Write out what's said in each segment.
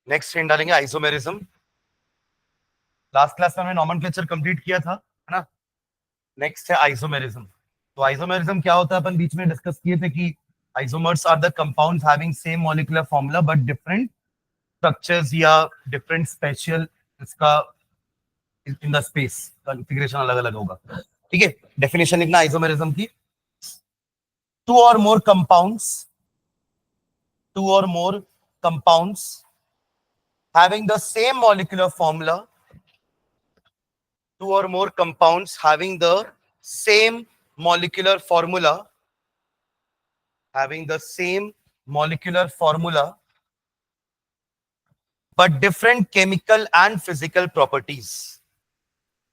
Next hint डालेंगे isomerism. Last class में हमने नॉमेनक्लेचर कंप्लीट किया था, है ना। नेक्स्ट है आइसोमेरिज्म। तो आइसोमेरिज्म क्या होता है, अपन बीच में डिस्कस किए थे कि isomers are the compounds having same molecular formula but different structures या डिफरेंट स्पेशल इसका इन द स्पेस कॉन्फ़िगरेशन अलग अलग होगा। ठीक है, डेफिनेशन लिखना आइसोमेरिज्म की। टू और मोर कंपाउंड्स, टू और मोर compounds having the same molecular formula, two or more compounds having the same molecular formula, having the same molecular formula but different chemical and physical properties,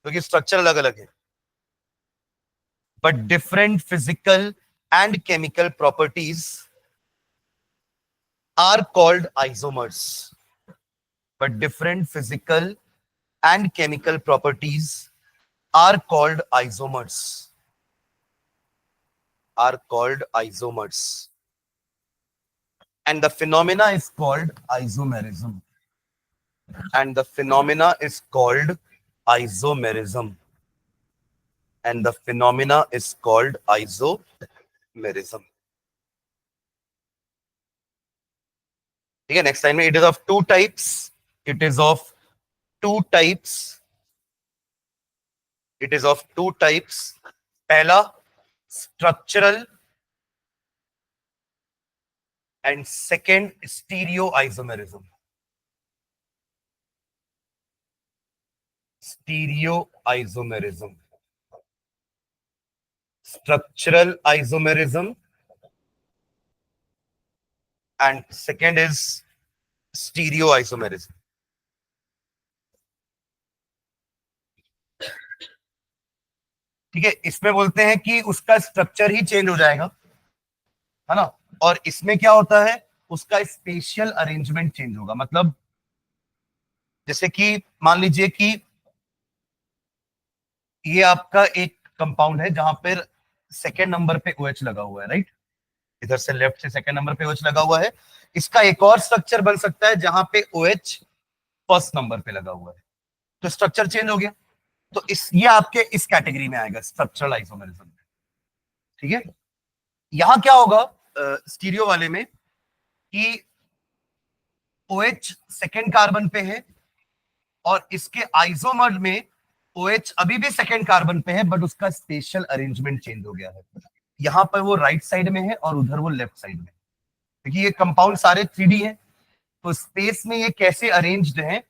क्योंकि structure अलग अलग है, but different physical and chemical properties are called isomers, but different physical and chemical properties are called isomers, are called isomers, and the phenomena is called isomerism, and the phenomena is called isomerism, and the phenomena is called isomerism. ठीक है, next time में, it is of two types, it is of two types, it is of two types. पहला structural and second stereo isomerism, stereo isomerism, structural isomerism and second is stereoisomerism. ठीक है, इसमें बोलते हैं कि उसका स्ट्रक्चर ही change हो जाएगा, है ना, और इसमें क्या होता है, उसका स्पेशियल अरेंजमेंट चेंज होगा। मतलब जैसे कि मान लीजिए कि ये आपका एक कंपाउंड है जहां पर सेकेंड नंबर पे OH लगा हुआ है, राइट, इधर से लेफ्ट से सेकेंड नंबर पे OH लगा हुआ है। इसका एक और स्ट्रक्चर बन सकता है जहां पे OH फर्स्ट नंबर पे लगा हुआ है, तो स्ट्रक्चर चेंज हो गया। तो इस ये आपके इस कैटेगरी में आएगा, स्ट्रक्चरल आइसोमेरिज्म। ठीक है, यहां क्या होगा स्टीरियो वाले में कि OH सेकेंड कार्बन पे है और इसके आइसोमर में OH अभी भी सेकेंड कार्बन पे है बट उसका स्पेशल अरेंजमेंट चेंज हो गया है। यहां पर वो राइट साइड में है और उधर वो लेफ्ट साइड में, क्योंकि ये कंपाउंड सारे 3D हैं, तो स्पेस में ये कैसे अरेंज्ड हैं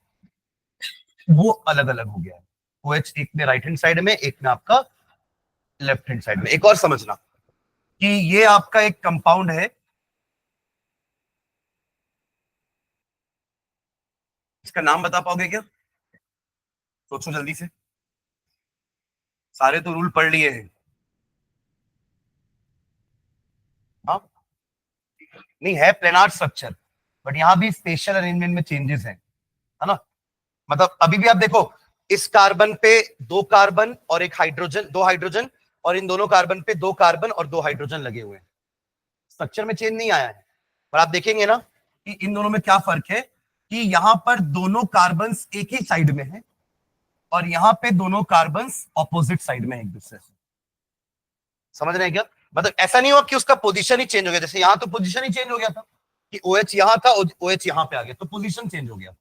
वो अलग अलग हो गया है। OH एक में राइट हैंड साइड में, एक में आपका लेफ्ट हैंड साइड में। एक और समझना कि ये आपका एक कंपाउंड है, इसका नाम बता पाओगे क्या? सोचो जल्दी से, सारे तो रूल पढ़ लिए हैं। हाँ, नहीं है प्लेनार स्ट्रक्चर, बट यहां भी स्पेशल अरेंजमेंट में चेंजेस हैं, है ना। मतलब अभी भी आप देखो, इस कार्बन पे दो कार्बन और एक हाइड्रोजन, दो हाइड्रोजन, और इन दोनों कार्बन पे दो कार्बन और दो हाइड्रोजन लगे हुए हैं, स्ट्रक्चर में चेंज नहीं आया है। पर आप देखेंगे ना कि इन दोनों में क्या फर्क है, कि यहां पर दोनों कार्बन एक ही साइड में है और यहां पे दोनों कार्बन ऑपोजिट साइड में एक दूसरे से। समझ रहे हैं क्या? मतलब ऐसा नहीं हुआ कि उसका पोजीशन ही चेंज हो गया, जैसे यहां तो पोजीशन ही चेंज हो गया था कि OH यहां था और OH यहां पे आ गया, तो पोजीशन चेंज हो गया,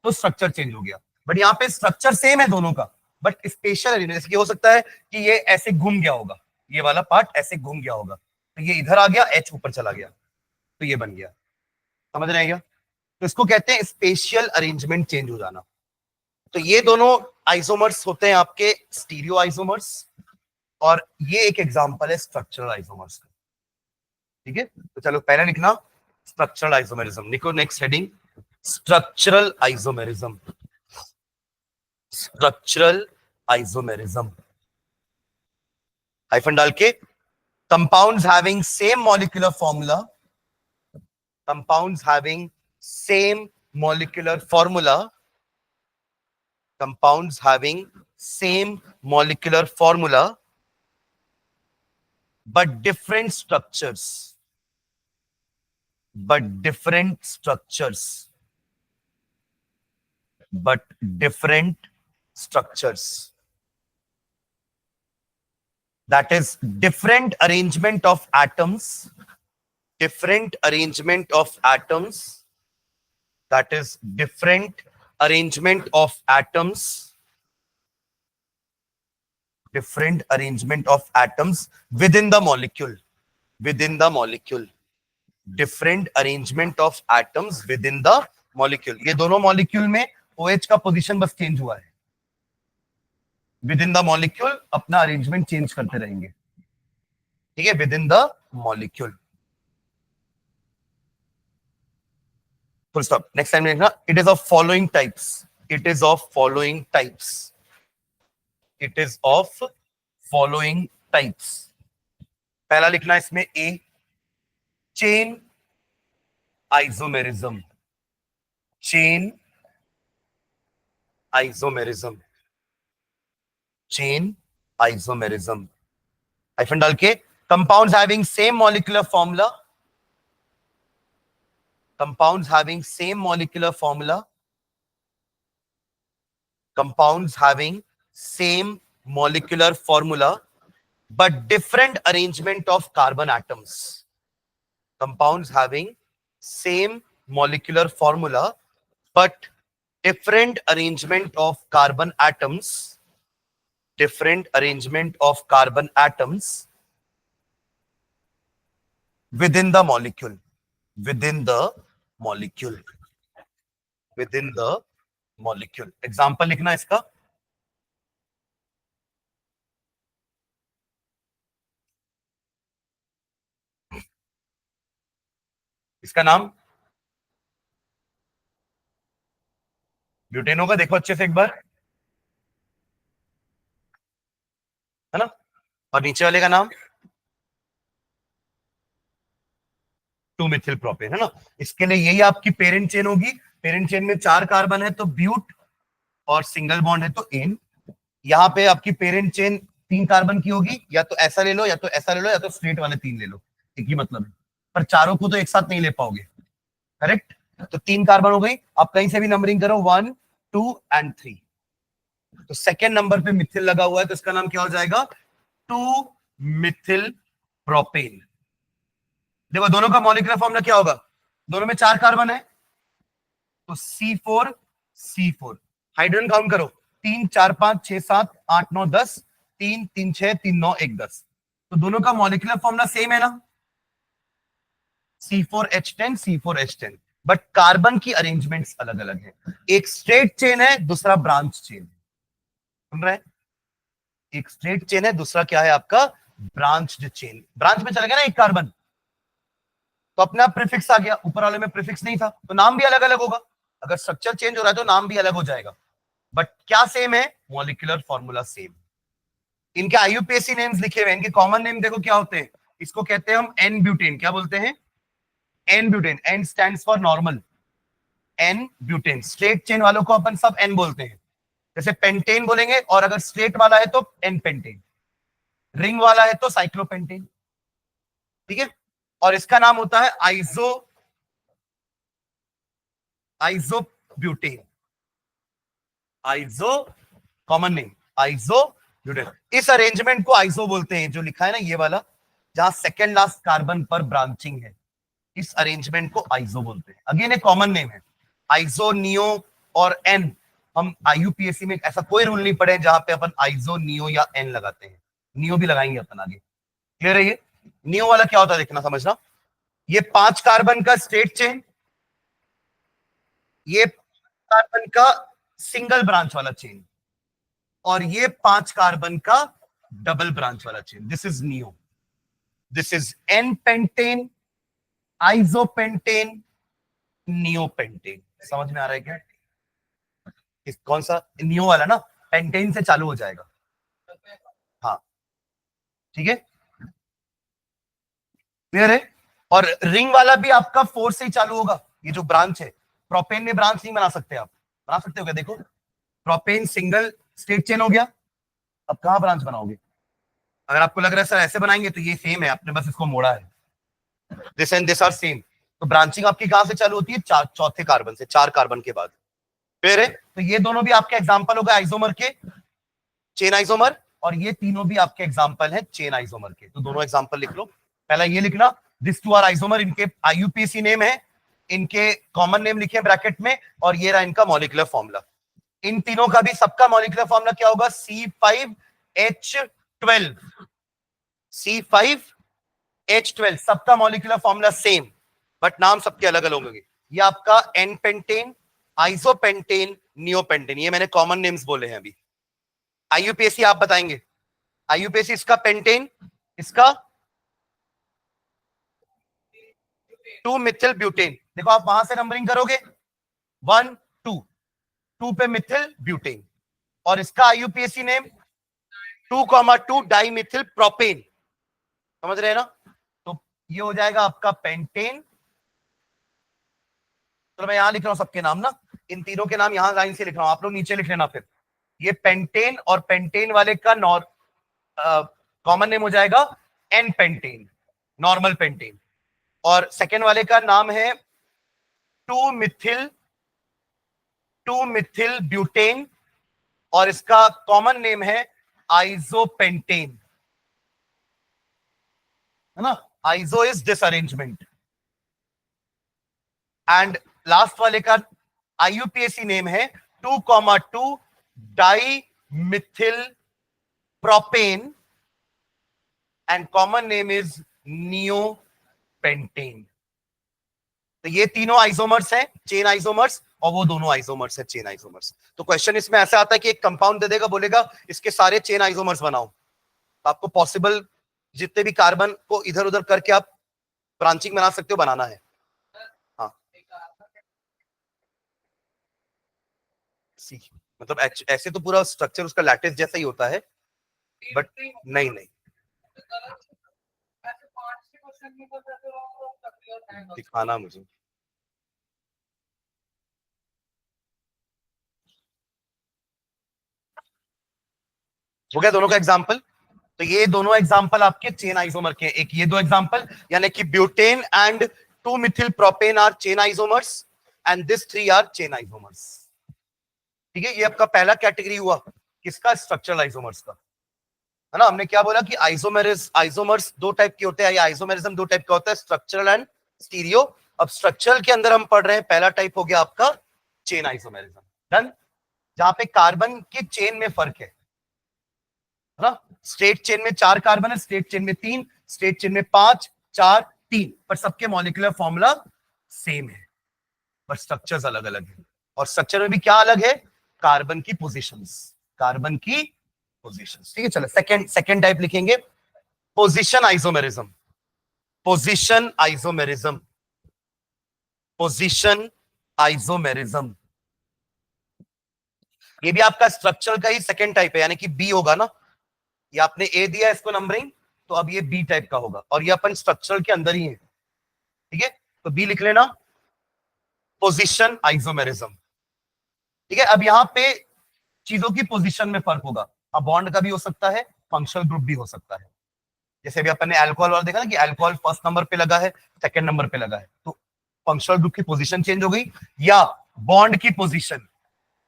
तो स्ट्रक्चर चेंज हो गया। बट यहाँ पे स्ट्रक्चर सेम है दोनों का, बट स्पेशल जैसे कि हो सकता है कि ये ऐसे घूम गया होगा, ये वाला पार्ट ऐसे घूम गया होगा, तो ये इधर आ गया, H ऊपर चला गया, तो ये बन गया। समझ रहे हैं क्या? तो इसको कहते हैं स्पेशियल अरेंजमेंट चेंज हो जाना। तो ये दोनों आइसोमर्स होते हैं आपके स्टीरियो आइसोमर्स, और ये एक एग्जांपल है स्ट्रक्चरल आइसोमर्स का। ठीक है, तो चलो पहले लिखना स्ट्रक्चरल आइसोमेरिज्म, लिखो next heading structural isomerism, structural isomerism, hyphen डाल के, compounds having same molecular formula, compounds having same molecular formula, compounds having same molecular formula but different structures, but different structures, but different structures. That is different arrangement of atoms, different arrangement of atoms, that is different arrangement of atoms, different arrangement of atoms within the molecule, within the molecule, different arrangement of atoms within the molecule. ये दोनों molecule में OH का position बस change हुआ है, within the molecule अपना arrangement change करते रहेंगे, ठीक है, within the molecule, full stop. Next time देखना, it is of following types, it is of following types, it is of following types. पहला लिखना इसमें A, chain isomerism, chain isomerism, chain isomerism. Hyphen डाल के, compounds having same molecular formula, compounds having same molecular formula, compounds having same molecular formula but different arrangement of carbon atoms, compounds having same molecular formula but different arrangement of carbon atoms, different arrangement of carbon atoms within the molecule, within the molecule, within the molecule. Example लिखना इसका, इसका नाम butane होगा. देखो अच्छे से एक बार, है ना, और नीचे वाले का नाम 2-मिथिल प्रोपेन, है ना. इसके लिए यही आपकी पेरेंट चेन होगी. पेरेंट चेन में 4 कार्बन है तो ब्यूट, और सिंगल बॉन्ड है तो एन. यहाँ पे आपकी पेरेंट चेन 3 कार्बन की होगी, या तो ऐसा ले लो, या तो ऐसा ले लो, या तो स्ट्रेट वाले 3 ले लो, एक ही मतलब है, पर चारों को तो एक साथ नहीं ले पाओगे, करेक्ट. तो 3 कार्बन हो गई. आप कहीं से भी नंबरिंग करो, 1, 2 एंड 3. तो सेकेंड नंबर पे मिथिल लगा हुआ है, तो इसका नाम क्या हो जाएगा, 2-मिथिल प्रोपेन. देखो दोनों का मॉलिक्यूलर फॉर्मूला क्या होगा, दोनों में 4 कार्बन है तो C4 C4. हाइड्रोजन काउंट करो, 3 4 5 6 7 8 9 10, 3 3 6 3 9 1 10. तो दोनों का मॉलिक्यूलर फॉर्मूला सेम है ना, C4H10 C4H10, बट कार्बन की अरेंजमेंट्स अलग अलग है. एक स्ट्रेट चेन है, दूसरा ब्रांच चेन. सुन रहे हैं, एक स्ट्रेट चेन है, दूसरा क्या है आपका, ब्रांच्ड चेन. ब्रांच में चला गया ना एक कार्बन, तो अपना प्रीफिक्स आ गया, ऊपर वाले में प्रीफिक्स नहीं था, तो नाम भी अलग अलग होगा. अगर स्ट्रक्चर चेंज हो रहा है तो नाम भी अलग हो जाएगा, बट क्या सेम है, मॉलिक्यूलर फॉर्मूला सेम. इनके आईयूपीएसी नेम्स लिखे हुए हैं, इनके कॉमन नेम देखो क्या होते हैं. इसको कहते हैं हम एन ब्यूटेन. क्या बोलते हैं, n butane. N stands for normal, n butane. Straight chain वालों को अपन सब एन बोलते हैं, जैसे पेंटेन बोलेंगे, और अगर स्ट्रेट वाला है तो एन पेंटेन, रिंग वाला है तो साइक्लोपेंटेन, ठीक है. और इसका नाम होता है iso butane. Iso common name, iso butane. इस अरेंजमेंट को आइसो बोलते हैं, जो लिखा है ना ये वाला, जहां सेकेंड लास्ट कार्बन पर ब्रांचिंग है, इस अरेंजमेंट को आइसो बोलते हैं. अगेन एक कॉमन नेम है आइसो, नियो और एन. हम आईयूपीएससी में ऐसा कोई रूल नहीं पढ़े जहां पे अपन आइसो, नियो या एन लगाते हैं. नियो भी लगाएंगे अपन आगे, क्लियर है. ये नियो वाला क्या होता है देखना, समझना. ये 5 कार्बन का स्ट्रेट चेन, ये कार्बन का सिंगल ब्रांच वाला चेन, और ये 5 कार्बन का डबल ब्रांच वाला chain. This is neo. This is an pentane, isopentane, neopentane. समझ में आ रहा है क्या, कौन सा नियो वाला ना, पेंटेन से चालू हो जाएगा. हाँ ठीक है, क्लियर है. और रिंग वाला भी आपका 4 से ही चालू होगा. ये जो ब्रांच है, प्रोपेन में ब्रांच नहीं बना सकते आप, बना सकते हो क्या, देखो प्रोपेन सिंगल स्ट्रेट चेन हो गया, अब कहां ब्रांच बनाओगे. अगर आपको लग रहा है सर ऐसे बनाएंगे, तो ये सेम है, आपने बस इसको मोड़ा है. This and this are same. तो ब्रांचिंग आपकी कहां से चालू होती है, चौथे कार्बन से, 4 कार्बन के बाद. क्लियर है? तो ये दोनों भी आपके एग्जांपल हो गए आइसोमर के, चेन आइसोमर, और ये तीनों भी आपके एग्जांपल हैं चेन आइसोमर के। तो दोनों एग्जांपल लिख लो। पहला ये लिखना, दिस टू आर आइसोमर, इनके आईयूपीएसी नेम है, इनके कॉमन नेम लिखे ब्रैकेट में, और ये रहा इनका मॉलिक्यूलर फॉर्मूला। इन तीनों का भी सबका मॉलिक्यूलर फॉर्मूला क्या होगा? C5H12, C5H12, सबका मॉलिक्यूलर फॉर्मूला सेम, बट नाम सबके अलग अलग होंगे। ये आपका एन पेंटेन, आइसोपेंटेन, नियोपेंटेन, ये मैंने कॉमन नेम्स बोले हैं अभी। आईयूपीएसी आप बताएंगे। आईयूपीएसी इसका पेंटेन, इसका 2 मिथिल ब्यूटेन। देखो आप वहां से नंबरिंग करोगे 1 2 2 पे मिथिल ब्यूटेन, और इसका IUPAC name 2,2 di methyl propane. समझ रहे हैं ना? तो ये हो जाएगा आपका पेंटेन। तो मैं यहां लिख रहा हूं सबके नाम ना, इन तीनों के नाम यहां लाइन से लिख रहा हूं, आप लोग नीचे लिख लेना। फिर ये पेंटेन, और पेंटेन वाले का कॉमन नेम हो जाएगा एन पेंटेन, नॉर्मल पेंटेन, और सेकेंड वाले का नाम है 2 मिथिल ब्यूटेन, और इसका कॉमन नेम है आइसोपेंटेन, है ना? Iso is disarrangement. And last वाले का आईयूपीएसी नेम है 2,2 di methyl propane, and common name is neopentane. तो ये तीनों आइसोमर्स हैं, चेन आइसोमर्स, और वो दोनों आइसोमर्स हैं चेन आइसोमर्स। तो क्वेश्चन इसमें ऐसा आता है कि एक कंपाउंड दे देगा, बोलेगा इसके सारे चेन आइसोमर्स बनाओ। तो आपको पॉसिबल जितने भी कार्बन को इधर उधर करके आप ब्रांचिंग बना सकते हो, बनाना है। हाँ, सी मतलब ऐसे तो पूरा स्ट्रक्चर उसका लैटिस जैसा ही होता है, बट नहीं नहीं, दिखाना मुझे। हो गया दोनों का एग्जाम्पल। तो ये दोनों एग्जाम्पल आपके चेन आइसोमर के, एक ये दो एग्जाम्पल, यानी कि butane and 2 methyl propane are chain isomers, and this 3 are chain isomers. ठीक है, ये आपका पहला कैटेगरी हुआ किसका? स्ट्रक्चरल आइसोमर्स का, है ना? हमने क्या बोला कि आइसोमर्स दो टाइप के होते हैं, या आइसोमेरिज्म दो टाइप का होता है, स्ट्रक्चरल एंड स्टीरियो। अब स्ट्रक्चरल के अंदर हम पढ़ रहे हैं, पहला टाइप हो गया आपका चेन आइसोमेरिज्म। डन? जहां पे कार्बन के चेन में फर्क है ना? स्ट्रेट चेन में 4 कार्बन है, स्ट्रेट चेन में 3, स्ट्रेट चेन में 5 4 3, पर सबके मॉलिक्यूलर फॉर्मूला सेम है, पर स्ट्रक्चर्स अलग अलग है। और स्ट्रक्चर में भी क्या अलग है? कार्बन की पोजीशंस, कार्बन की पोजीशंस। ठीक है, चलो सेकंड टाइप लिखेंगे, position isomerism. Position isomerism, position isomerism, ये भी आपका स्ट्रक्चरल का ही सेकंड टाइप है, यानी कि बी होगा ना। ये आपने ए दिया इसको नंबरिंग, तो अब ये बी टाइप का होगा, और ये अपन स्ट्रक्चरल के अंदर ही है। ठीक है, तो बी लिख लेना, पोजीशन आइसोमेरिज्म। ठीक है, अब यहां पे चीजों की पोजीशन में फर्क होगा। अब बॉन्ड का भी हो सकता है, फंक्शनल ग्रुप भी हो सकता है। जैसे अभी अपन ने अल्कोहल वाला देखा ना, कि अल्कोहल फर्स्ट नंबर पे लगा है, सेकंड नंबर पे लगा है, तो फंक्शनल ग्रुप की पोजीशन चेंज हो गई। या बॉन्ड की पोजीशन,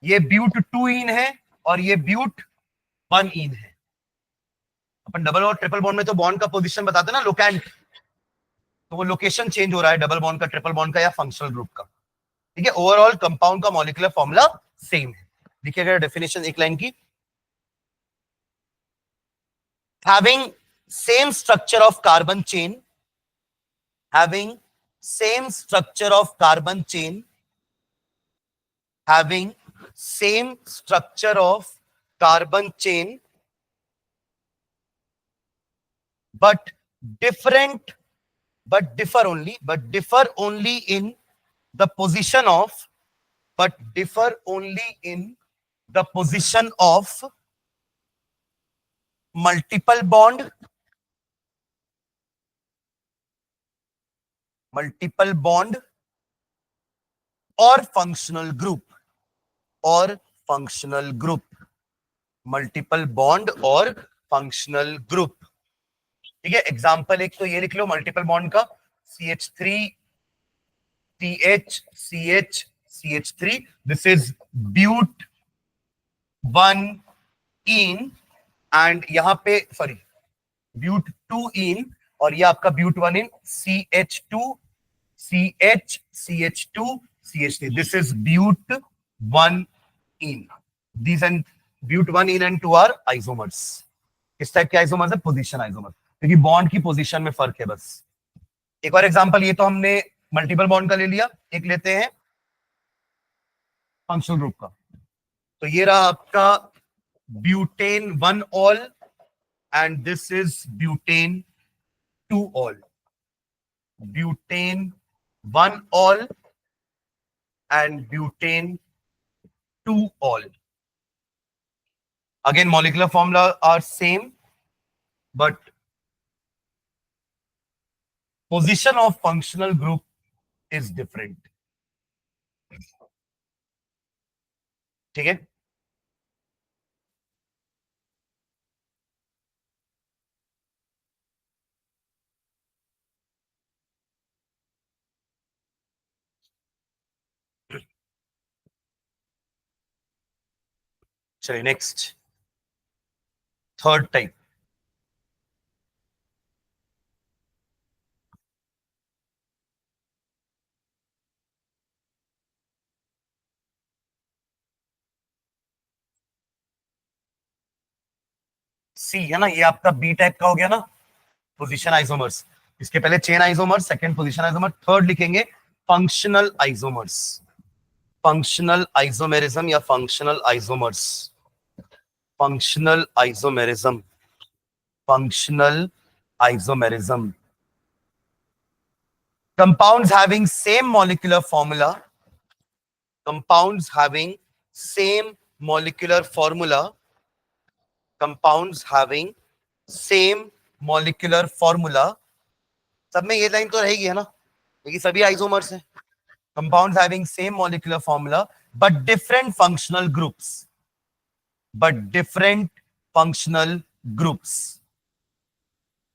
ये ब्यूट 2 इन है और ये ब्यूट 1 इन है। अपन डबल और ट्रिपल बॉन्ड में तो बॉन्ड का पोजीशन बताते ना, लोकेंट, तो वो लोकेशन चेंज हो रहा है डबल बॉन्ड का, ट्रिपल बॉन्ड का, या फंक्शनल ग्रुप का। ठीक है, ओवरऑल कंपाउंड का मॉलिक्यूलर फॉर्मूला सेम है। देखिएगा डेफिनेशन एक लाइन की, having same structure of carbon chain, having same structure of carbon chain, having same structure of carbon chain, but different, but differ only in the position of, but differ only in the position of multiple bond, multiple bond और functional group, और functional group, multiple bond और functional group. ठीक है, example एक तो ये लिख लो multiple bond का, CH3 CH CH CH3. This is but 1 in and यहां पे सॉरी but 2 इन और ये आपका but 1 in CH2 CH2 CH3. This is but 1 in. These and but 1 in and 2 are isomers. इस टाइप के आइसोमर्स है position isomer, क्योंकि bond की पोजीशन में फर्क है बस. एक और एग्जांपल, ये तो हमने मल्टीपल बॉन्ड का ले लिया, एक लेते हैं फंक्शनल ग्रुप का. तो ये रहा आपका butane 1 all and this is butane 2 all. Butane 1 all and butane 2 all. Again, molecular formula are same, but position of functional group is different. ठीक है. चलिए नेक्स्ट, थर्ड टाइप. सी है ना, ये आपका बी टाइप का हो गया ना, पोजीशन आइसोमर्स. इसके पहले chain isomers, second position isomer, third लिखेंगे फंक्शनल आइसोमर्स. फंक्शनल आइसोमेरिज्म या functional isomers. Functional isomerism. Functional isomerism. Compounds having same molecular formula. Compounds having same molecular formula. Compounds having same molecular formula. सब में ये line तो रहेगी है ना, क्योंकि सभी आइसोमर्स हैं. Compounds having same molecular formula but different functional groups. But different functional groups.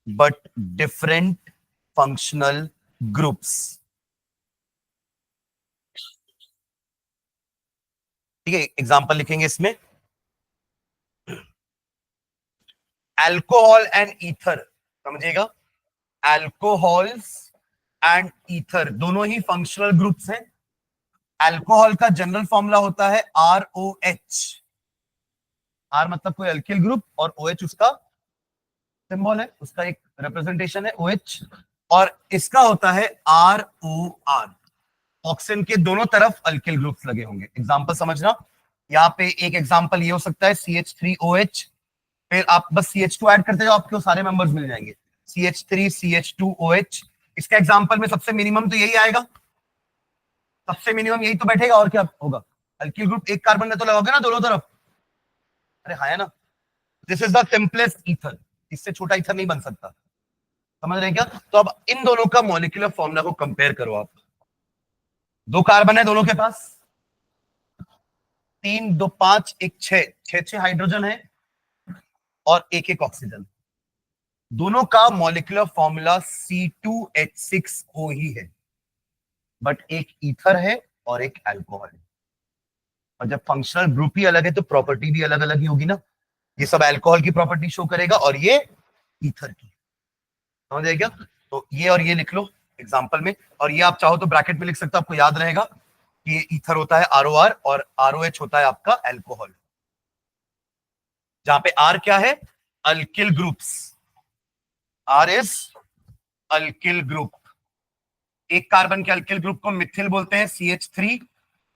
But different functional groups. ठीक है, एग्जांपल लिखेंगे इसमें. अल्कोहल एंड ईथर, समझिएगा. अल्कोहल्स एंड ईथर दोनों ही फंक्शनल ग्रुप्स हैं. अल्कोहल का जनरल फॉर्मूला होता है ROH. R मतलब कोई अल्किल ग्रुप और OH उसका सिंबल है, उसका एक रिप्रेजेंटेशन है OH. और इसका होता है ROR. ऑक्सीजन के दोनों तरफ अल्किल ग्रुप्स लगे होंगे. एग्जांपल समझना, यहाँ पे एक एग्जांपल ये हो सकता है CH3OH. फिर आप बस CH2 ऐड करते जाओ, आपको सारे मेंबर्स मिल जाएंगे. CH3 CH2OH. इसका एग्जांपल में सबसे मिनिमम तो यही आएगा, सबसे मिनिमम यही तो बैठेगा. और क्या होगा, अल्किल ग्रुप एक कार्बन में तो लगाओगे ना दोनों तरफ. अरे हाँ है ना. This is the simplest ether. इससे छोटा ईथर नहीं बन सकता, समझ रहे हैं क्या. तो अब इन दोनों का मॉलिक्यूलर फॉर्मूला को कंपेयर करो आप. 2 कार्बन है दोनों के पास, 3 2 5 1 6 हाइड्रोजन है और एक ऑक्सीजन. दोनों का मॉलिक्यूलर फॉर्मूला C2H6O ही है, बट एक ईथर है और एक अल्कोहल है. और जब फंक्शनल ग्रुप ही अलग है तो प्रॉपर्टी भी अलग अलग ही होगी ना. ये सब अल्कोहल की प्रॉपर्टी शो करेगा और ये ईथर की. समझ आएगा. तो ये और ये लिख लो एग्जांपल में, और ये आप चाहो तो ब्रैकेट में लिख सकते हो, आपको याद रहेगा कि ये ईथर होता है ROR और ROH होता है आपका अल्कोहल. जहां पे R क्या है, alkyl groups. R is alkyl group. एक कार्बन के अल्किल ग्रुप को मिथिल बोलते हैं CH3.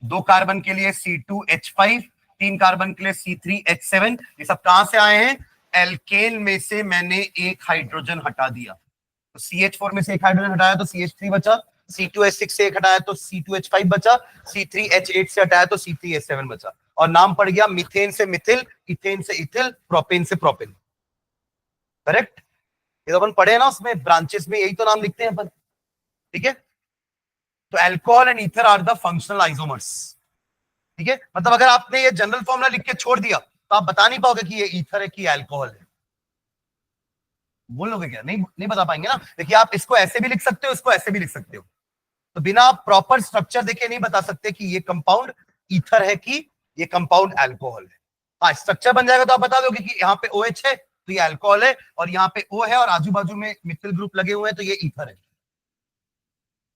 2 कार्बन के लिए C2H5. 3 कार्बन के लिए C3H7. ये सब कहां से आए हैं, एल्केन में से मैंने एक हाइड्रोजन हटा दिया. तो CH4 में से एक हाइड्रोजन हटाया तो CH3 बचा. C2H6 से एक हटाया तो C2H5 बचा. C3H8 से हटाया तो C3H7 बचा. और नाम पड़ गया मीथेन से मिथिल, इथेन से इथिल, प्रोपेन से प्रोपेन. करेक्ट. ये तो अपन पढ़े ना उसमें ब्रांचेस में, यही तो नाम लिखते हैं अपन. ठीक है. तो alcohol and ether are the functional isomers. ठीक है. मतलब अगर आपने ये जनरल फॉर्मूला लिख के छोड़ दिया तो आप बता नहीं पाओगे कि ये ईथर है कि अल्कोहल है. बोलोगे क्या, नहीं बता पाएंगे ना. देखिए आप इसको ऐसे भी लिख सकते हो, इसको ऐसे भी लिख सकते हो. तो बिना आप प्रॉपर स्ट्रक्चर देखे नहीं बता सकते कि ये कंपाउंड ईथर है कि ये कंपाउंड अल्कोहल है। हाँ, स्ट्रक्चर बन जाएगा तो आप बता दोगे कि यहाँ पे OH है तो ये अल्कोहल है, और यहाँ पे O है और आजू बाजू में मिथिल ग्रुप लगे हुए हैं तो ये ईथर है।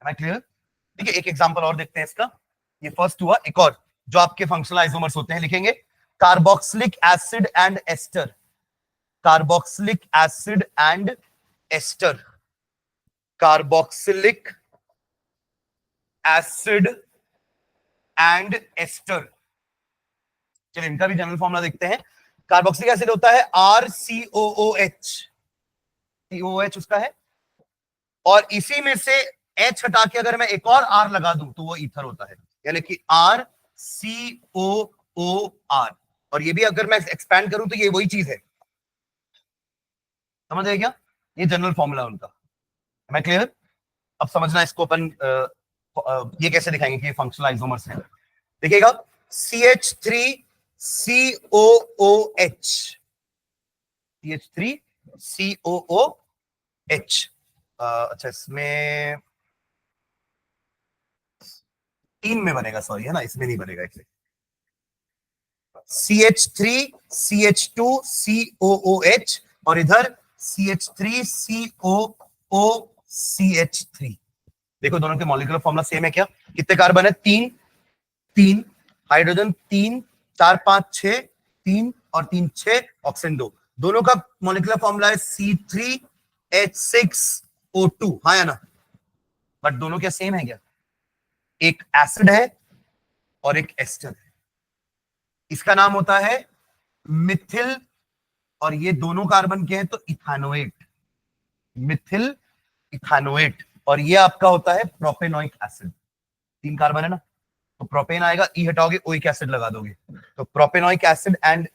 क्लियर? ठीक है, एक एग्जांपल और देखते हैं इसका। ये फर्स्ट हुआ, एक और जो आपके फंक्शनल आइसोमर्स होते हैं लिखेंगे, carboxylic acid and ester. Carboxylic acid and ester, carboxylic acid and ester. चलिए इनका भी जनरल फॉर्मूला देखते हैं। कार्बोक्सिलिक एसिड होता है RCOOH, COOH उसका है, और इसी में से H हटा के अगर मैं एक और R लगा दूं तो वो ईथर होता है, यानी कि RCOOR। और ये भी अगर मैं एक्सपैंड करूं तो ये वही चीज है, समझ रहे क्या? ये जनरल फॉर्मूला उनका। मैं क्लियर? अब समझना इसको अपन ये कैसे दिखाएंगे कि ये फंक्शनल आइसोमर्स हैं। देखिएगा, CH3COOH, CH3COOH। अच्छा, इसमें 3 में बनेगा, सॉरी है ना, इसमें नहीं बनेगा। CH3CH2COOH और इधर CH3COOCH3। देखो दोनों के मॉलिक्यूलर फॉर्मूला सेम है क्या? कितने कार्बन है? 3 3, हाइड्रोजन 3, 4 5 6, 3 और 3 6, ऑक्सीजन 2। दोनों का मॉलिक्यूलर फॉर्मूला है C3H6O2, हाँ या ना? बट दोनों क्या सेम है क्या? एक एसिड है और एक एस्टर है। इसका नाम होता है मिथिल, और ये दोनों कार्बन के हैं तो इथानोएट, मिथिल इथानोएट। और ये आपका होता है प्रोपेनोइक एसिड। 3 कार्बन है ना, तो प्रोपेन आएगा, ई हटाओगे ओइक एसिड लगा दोगे, तो propanoic acid and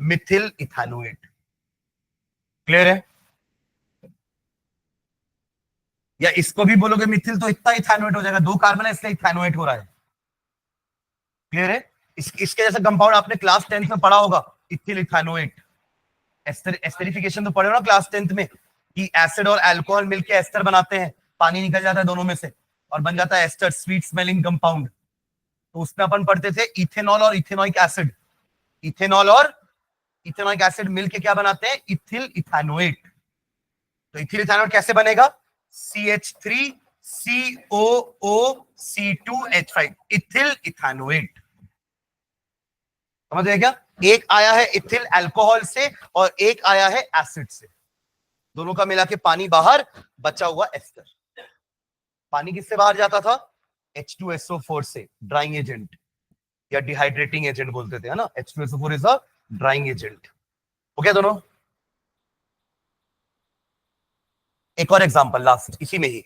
methyl ethanoate. Clear है? या इसको भी बोलोगे मिथिल तो इतना इथानोएट हो जाएगा, 2 कार्बन है इसलिए इथानोएट हो रहा है। क्लियर है? इसके जैसा कंपाउंड आपने क्लास 10th में पढ़ा होगा, इथिल इथानोएट। एस्टरिफिकेशन तो पढ़े हो ना क्लास 10th में, कि एसिड और अल्कोहल मिलकर एस्टर बनाते हैं, पानी निकल जाता है दोनों में से और बन जाता है एस्टर, स्वीट स्मेलिंग कंपाउंड। तो उसमें अपन पढ़ते थे इथेनॉल और इथेनोइक एसिड, इथेनॉल और इथेनोइक एसिड मिलके क्या बनाते हैं? इथिल इथानोएट। तो इथिल इथानोएट कैसे बनेगा? CH3COOC2H5, ethyl इथानोएट। समझ रहे क्या? एक आया है इथिल अल्कोहल से और एक आया है एसिड से, दोनों का मिला के पानी बाहर, बचा हुआ एस्टर। पानी किससे बाहर जाता था? H2SO4 से, ड्राइंग एजेंट या डिहाइड्रेटिंग एजेंट बोलते थे, है ना? H2SO4 is a drying agent. हो गया दोनों? एक और एग्जांपल लास्ट इसी में ही,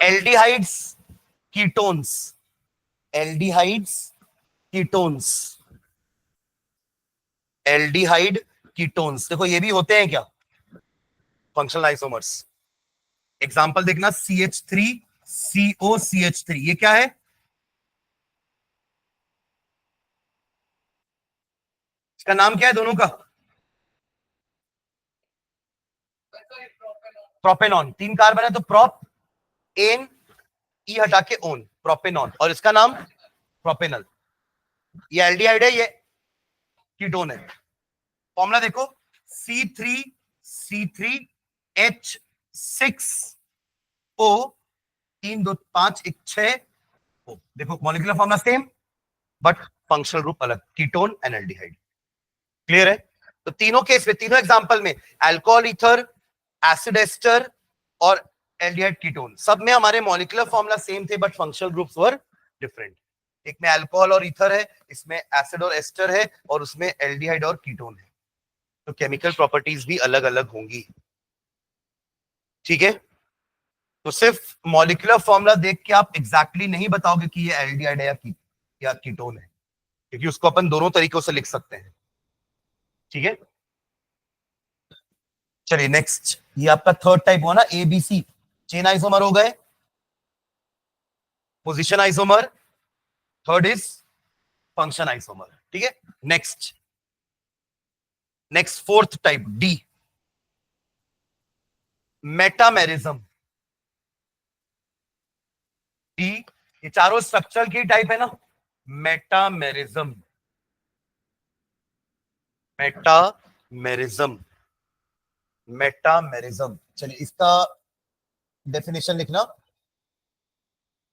aldehydes ketones, aldehydes ketones, aldehyde ketones. देखो ये भी होते हैं क्या? Functional isomers. एग्जांपल देखना, CH3COCH3, ये क्या है? इसका नाम क्या है दोनों का? प्रोपेनॉन। 3 कार्बन है तो प्रोप एन, ई हटा के ओन, प्रोपेनॉन। और इसका नाम प्रोपेनल। ये एल्डिहाइड है, ये कीटोन है। फॉर्मूला देखो, C3H6O, 3 2 5 1 6 O। देखो molecular formula same but functional group अलग, कीटोन एंड एल्डिहाइड। क्लियर है? तो तीनों केस में, तीनों एग्जांपल में, अल्कोहल ईथर, एसिड एस्टर और एल्डिहाइड कीटोन, सब में हमारे मॉलिक्यूलर फॉर्मूला सेम थे but functional groups were different. एक में अल्कोहल और ईथर है, इसमें एसिड और एस्टर है, और उसमें एल्डिहाइड और कीटोन है। तो केमिकल प्रॉपर्टीज भी अलग अलग होंगी। ठीक है? तो सिर्फ मॉलिक्यूलर फॉर्मूला देख के आप एग्जैक्टली नहीं बताओगे कि ये एल्डिहाइड है या कीटोन है, क्योंकि उसको अपन दोनों तरीकों से लिख सकते हैं। ठीक है? चलिए नेक्स्ट, ये आपका थर्ड टाइप हुआ ना, ABC। चेन आइसोमर हो गए, position isomer, third is function isomer. ठीक है? Next fourth type, D, metamerism. D, ये चारों स्ट्रक्चरल की टाइप है ना, मेटामेरिज्म, मेटामेरिज्म, मेटामेरिज्म। चलिए इसका डेफिनेशन लिखना,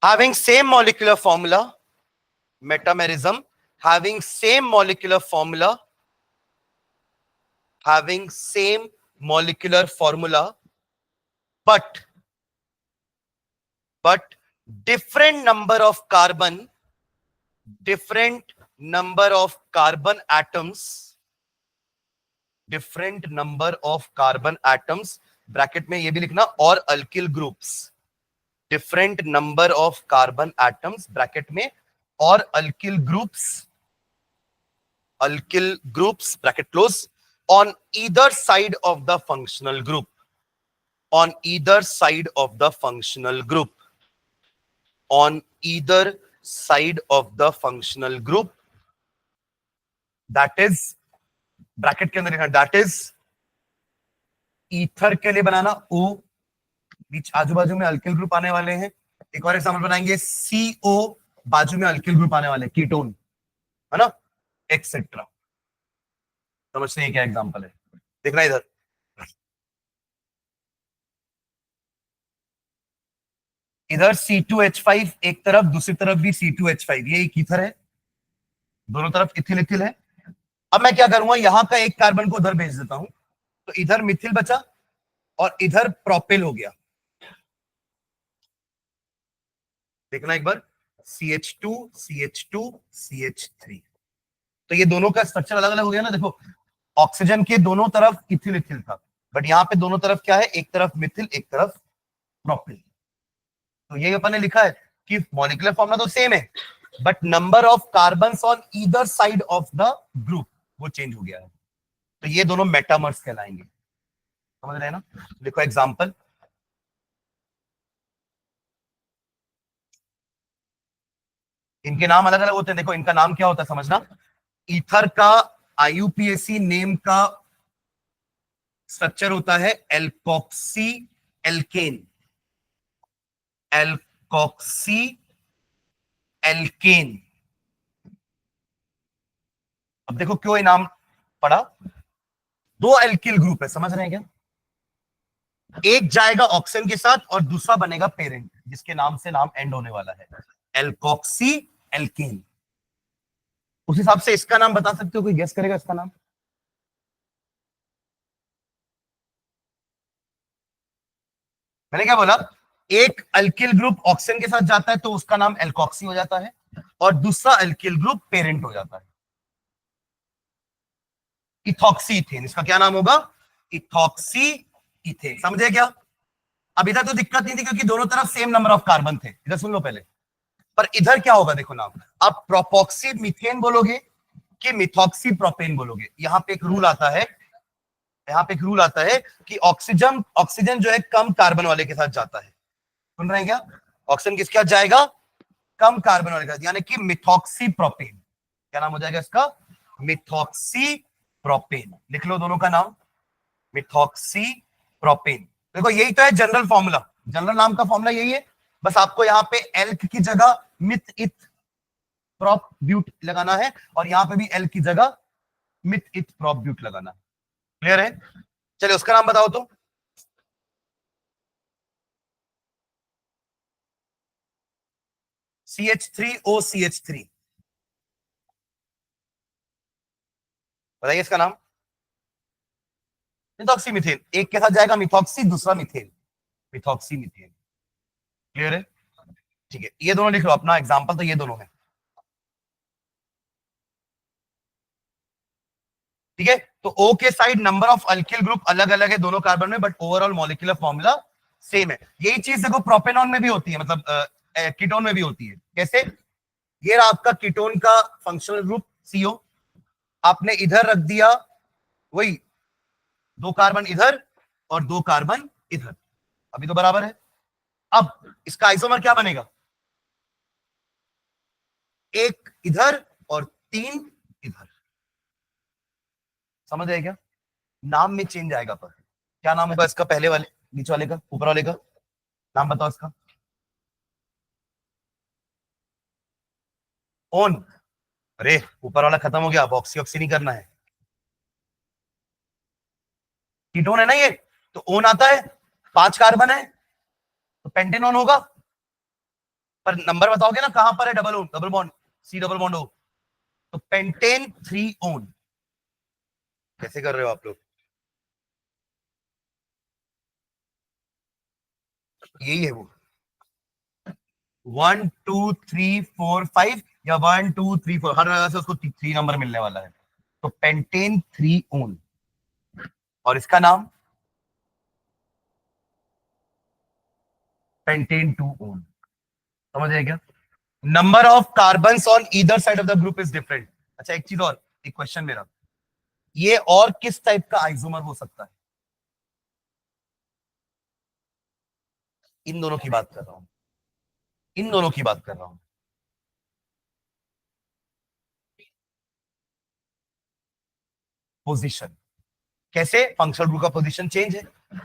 having same molecular formula, metamerism, having same molecular formula, having same molecular formula, but different number of carbon, different number of carbon atoms, different number of carbon atoms, bracket में ये भी लिखना, और alkyl groups, different number of carbon atoms bracket में, और alkyl groups bracket close, on either side of the functional group, on either side of the functional group, on either side of the functional group, that is bracket के अंदर लिखना, that is ether के लिए बनाना O, बीच आजू बाजू में alkyl group आने वाले हैं। एक और एग्जांपल बनाएंगे, CO, बाजू में अल्किल ग्रुप आने वाले, कीटोन, है ना, एक्सेट्रा। समझते हैं क्या एग्जांपल है, देखना इधर, इधर C2H5 एक तरफ, दूसरी तरफ भी C2H5, ये एक ईथर है, दोनों तरफ इथिल इथिल है। अब मैं क्या करूंगा, यहां का एक कार्बन को उधर भेज देता हूं, तो इधर मिथिल बचा और इधर प्रोपिल हो गया। देखना एक बार, CH2 CH2 CH3, तो ये दोनों का स्ट्रक्चर अलग अलग हो गया ना। देखो ऑक्सीजन के दोनों तरफ इथिल इथिल था, बट यहां पे दोनों तरफ क्या है, एक तरफ मिथिल एक तरफ प्रोपिल। तो ये अपन ने लिखा है कि मॉलिक्यूलर फॉर्मूला तो सेम है, but number of carbon on either side of the group वो चेंज हो गया है, तो ये दोनों मेटामर्स कहलाएंगे। समझ रहे हैं ना, देखो एग्जांपल, इनके नाम अलग अलग होते हैं। देखो इनका नाम क्या होता है समझना, ईथर का IUPAC नेम का स्ट्रक्चर होता है एल्कोक्सी एल्केन, एल्कोक्सी एल्केन। अब देखो क्यों ये नाम पड़ा, दो एल्किल ग्रुप है, समझ रहे हैं क्या, एक जाएगा ऑक्सीजन के साथ और दूसरा बनेगा पेरेंट, जिसके नाम से नाम एंड होने वाला है, एल्कोक्सी एल्केन। उस हिसाब से इसका नाम बता सकते हो, कोई गेस करेगा इसका नाम? मैंने क्या बोला, एक अल्किल ग्रुप ऑक्सीजन के साथ जाता है तो उसका नाम एल्कोक्सी हो जाता है, और दूसरा अल्किल ग्रुप पेरेंट हो जाता है, इथॉक्सी इथेन। इसका क्या नाम होगा, इथॉक्सी इथेन। समझे क्या? अब इधर तो दिक्कत नहीं थी क्योंकि दोनों तरफ सेम नंबर ऑफ कार्बन थे, इधर सुन लो पहले। पर इधर क्या होगा देखो नाम, आप प्रोपॉक्सी मीथेन बोलोगे कि मिथॉक्सी प्रोपेन बोलोगे। यहां पे एक रूल आता है, यहां पे एक रूल आता है कि ऑक्सीजन ऑक्सीजन जो है कम कार्बन वाले के साथ जाता है। सुन रहे हैं क्या? ऑक्सीजन किसके साथ जाएगा, कम कार्बन वाले के साथ, यानी कि मिथॉक्सी प्रोपेन। क्या नाम हो जाएगा इसका, मिथॉक्सी प्रोपेन। लिख लो दोनों का नाम, मिथॉक्सी प्रोपेन। देखो यही तो है जनरल फॉर्मूला, जनरल नाम का फॉर्मूला यही है, बस आपको यहाँ पे एल्क की जगह मिथ इथ प्रोप ब्यूट लगाना है, और यहां पे भी एल की जगह मिथ इथ प्रोप ब्यूट लगाना है। क्लियर है? चलिए उसका नाम बताओ तो। CH3OCH3, बताइए इसका नाम, मिथॉक्सी मिथेन। एक के साथ जाएगा मिथॉक्सी, दूसरा मिथेन, मिथॉक्सी मिथेन। क्लियर है? ठीक है, ये दोनों लिख लो, अपना एग्जांपल तो ये दोनों है। ठीक है, तो O के side number of alkyl group अलग अलग है दोनों कार्बन में, but overall molecular formula same है। यही चीज देखो प्रोपेनॉन में भी होती है, मतलब कीटोन में भी होती है। कैसे? ये रहा आपका कीटोन का फंक्शनल ग्रुप CO, आपने इधर रख दिया वही दो कार्बन इधर और दो कार्बन इधर, अभी तो बराबर है। अब इसका आइसोमर क्या बनेगा, एक इधर और तीन इधर। समझ आए क्या? नाम में चेंज आएगा, पर क्या नाम होगा इसका, पहले वाले बीच वाले का ऊपर वाले का नाम बताओ इसका। ओन, अरे ऊपर वाला खत्म हो गया, अब ऑक्सी ऑक्सी नहीं करना है, कीटोन है ना ये, तो ओन आता है, 5 कार्बन है तो पेंटेनॉन होगा। पर नंबर बताओगे ना कहां पर है double on, double bond, C double bond O, तो पेंटेन 3 ओन। कैसे कर रहे हो आप लोग? यही है वो, 1 2 3 4 5, या 1 2 3 4, हर जगह से उसको 3 नंबर मिलने वाला है, तो पेंटेन 3 ओन, और इसका नाम पेंटेन 2 ओन। समझ रहे क्या? Number of carbon on either side of the group is different. अच्छा एक चीज और, एक क्वेश्चन मेरा, ये और किस टाइप का आइसोमर हो सकता है? इन दोनों की बात कर रहा हूं, इन दोनों की बात कर रहा हूं। पोजीशन, कैसे? फंक्शनल ग्रुप का पोजीशन चेंज है,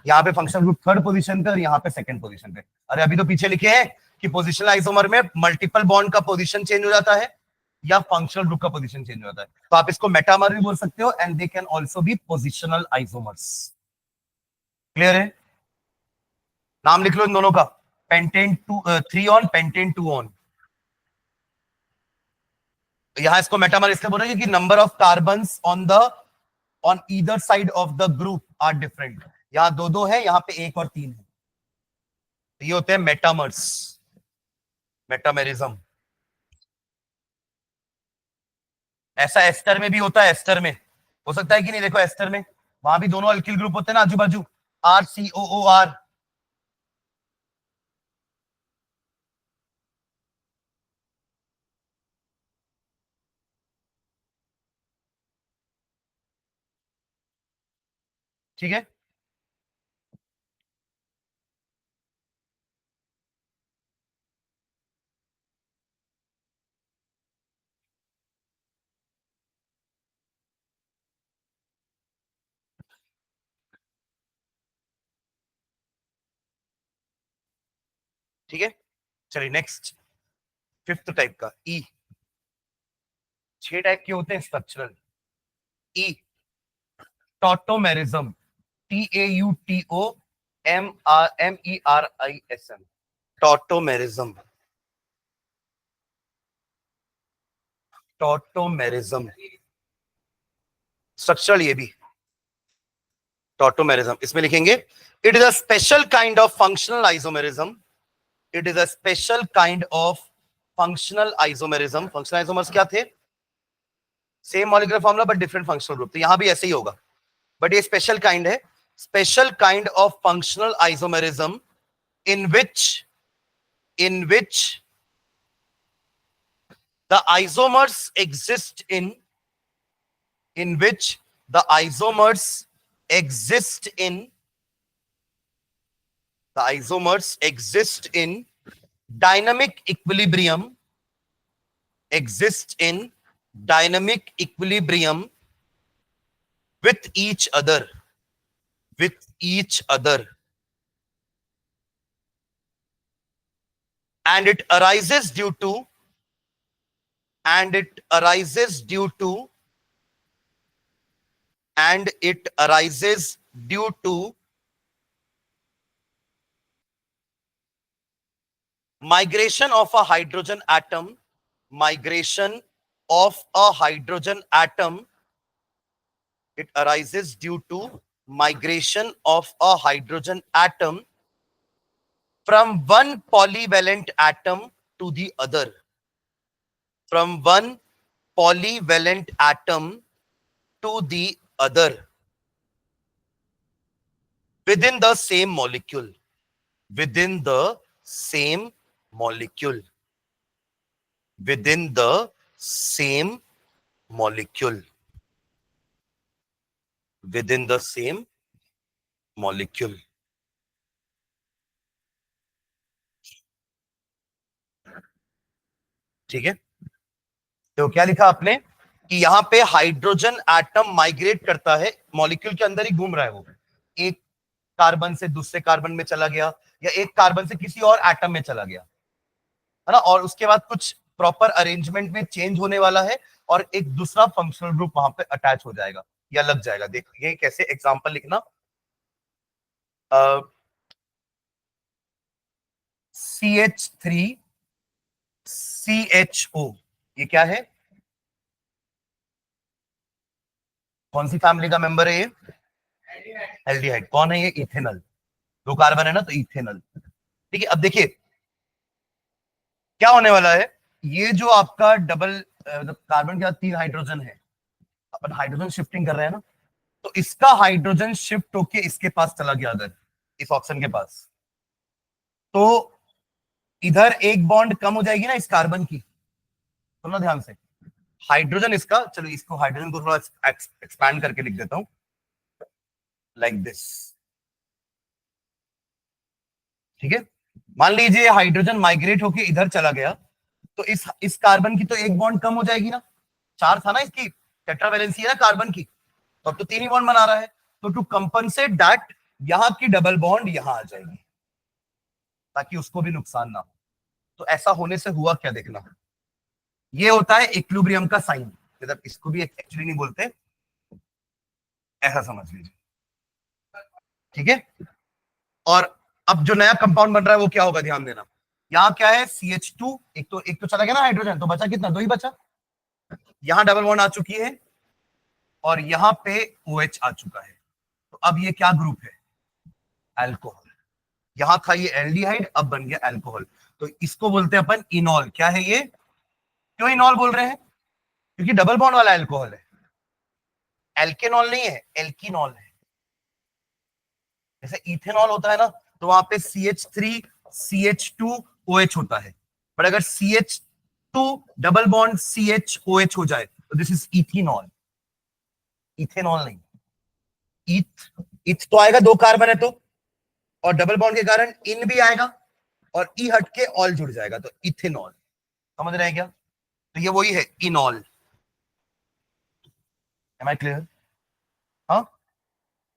यहाँ पे फंक्शनल ग्रुप थर्ड पोजीशन पे और यहाँ पे सेकंड पोजीशन पे। अरे अभी तो पीछे लिखे हैं कि पोजिशनल आइसोमर में मल्टीपल बॉन्ड का पोजीशन चेंज हो जाता है या फंक्शनल ग्रुप का पोजीशन चेंज हो जाता है, तो आप इसको मेटामर भी बोल सकते हो, and they can also be positional isomers. Clear है? नाम लिख लो इन दोनों का, पेंटेन 3 ऑन, पेंटेन 2 ऑन। यहां इसको मेटामर इसलिए बोल रहे हैं कि number of carbon on either side of the group are different. यहां दो दो है, यहां पे 1 और 3 है, तो ये होते हैं मेटामर्स, मेटामेरिज्म। ऐसा एस्टर में भी होता है, एस्टर में हो सकता है कि नहीं? देखो एस्टर में वहां भी दोनों अल्किल ग्रुप होते हैं ना आजू बाजू, RCOOR। ठीक है, ठीक है। चलिए नेक्स्ट, फिफ्थ टाइप का ई। 6 टाइप के होते हैं structural. E, tautomerism, TAUTOMERISM, tautomerism, tautomerism structural, ये भी टॉटोमेरिज्म। इसमें लिखेंगे it is a special kind of functional isomerism, it is a special kind of functional isomerism. Functional isomers क्या थे? Same molecular formula but different functional group, तो यहां भी ऐसे ही होगा, बट ये स्पेशल काइंड है, special kind of functional isomerism in which the isomers exist in which the isomers exist in the isomers exist in dynamic equilibrium, exist in dynamic equilibrium with each other, with each other, and it arises due to, and it arises due to, and it arises due to migration of a hydrogen atom, migration of a hydrogen atom, it arises due to migration of a hydrogen atom from one polyvalent atom to the other, from one polyvalent atom to the other within the same molecule, within the same molecule, within the same molecule, within the same molecule। ठीक है, तो क्या लिखा आपने कि यहां पे hydrogen atom migrate करता है, मॉलिक्यूल के अंदर ही घूम रहा है वो, एक कार्बन से दूसरे कार्बन में चला गया या एक कार्बन से किसी और एटम में चला गया, है ना, और उसके बाद कुछ प्रॉपर अरेंजमेंट में चेंज होने वाला है और एक दूसरा फंक्शनल ग्रुप वहां पे अटैच हो जाएगा या लग जाएगा। देखिए कैसे, एग्जांपल लिखना, CH3CHO, ये क्या है, कौन सी फैमिली का मेंबर है ये, एल्डिहाइड। कौन है ये, इथेनॉल। दो कार्बन है ना, तो इथेनॉल। ठीक है, अब देखिए क्या होने वाला है, ये जो आपका डबल कार्बन के साथ 3 हाइड्रोजन है, अपन हाइड्रोजन शिफ्टिंग कर रहे हैं ना, तो इसका हाइड्रोजन शिफ्ट होके इसके पास चला गया अगर, इस ऑप्शन के पास, तो इधर एक बॉन्ड कम हो जाएगी ना इस कार्बन की। सुनना ध्यान से, हाइड्रोजन इसका, चलो इसको हाइड्रोजन को थोड़ा एक्सपैंड करके लिख देता हूं, लाइक दिस। ठीक है, मान लीजिए हाइड्रोजन माइग्रेट होके इधर चला गया, तो इस कार्बन की तो एक बॉन्ड कम हो जाएगी ना, 4 था ना इसकी, टेट्रावैलेंसी है ना कार्बन की, तो अब तो 3 ही बॉन्ड बना रहा है, तो टू कंपनसेट दैट यहां की डबल बॉन्ड यहां आ जाएगी ताकि उसको भी नुकसान ना हो। तो ऐसा होने से हुआ क्या, देखना, ये होता है इक्विलिब्रियम का साइन, मतलब इसको भी एक्चुअली नहीं बोलते, ऐसा समझ लीजिए। ठीक है, और अब जो नया कंपाउंड बन रहा है वो क्या होगा, ध्यान देना, यहाँ क्या है, CH2, एक तो चला गया ना हाइड्रोजन, तो बचा कितना, 2 ही बचा। यहां डबल बॉन्ड आ चुकी है और यहां पे OH आ चुका है, तो अब ये क्या ग्रुप है, अल्कोहल। यहां था ये एल्डिहाइड, अब बन गया अल्कोहल, तो इसको बोलते हैं अपन इनॉल। क्या है ये, क्यों इनॉल बोल रहे हैं, क्योंकि डबल बॉन्ड वाला अल्कोहल है, एल्केनॉल नहीं है, एल्कीनॉल है। जैसे इथेनॉल होता है ना, तो वहां पे CH3CH2OH होता है, बट अगर CH2 डबल बॉन्ड CHOH हो जाए तो दिस इज इथेनॉल, इथेनॉल नहीं। इथ, इथ तो आएगा, 2 कार्बन है तो, और डबल बॉन्ड के कारण इन भी आएगा और ई हट के ऑल जुड़ जाएगा, तो इथेनॉल। समझ रहे हैं क्या, तो ये वही है इनॉल। एम आई क्लियर, हाँ।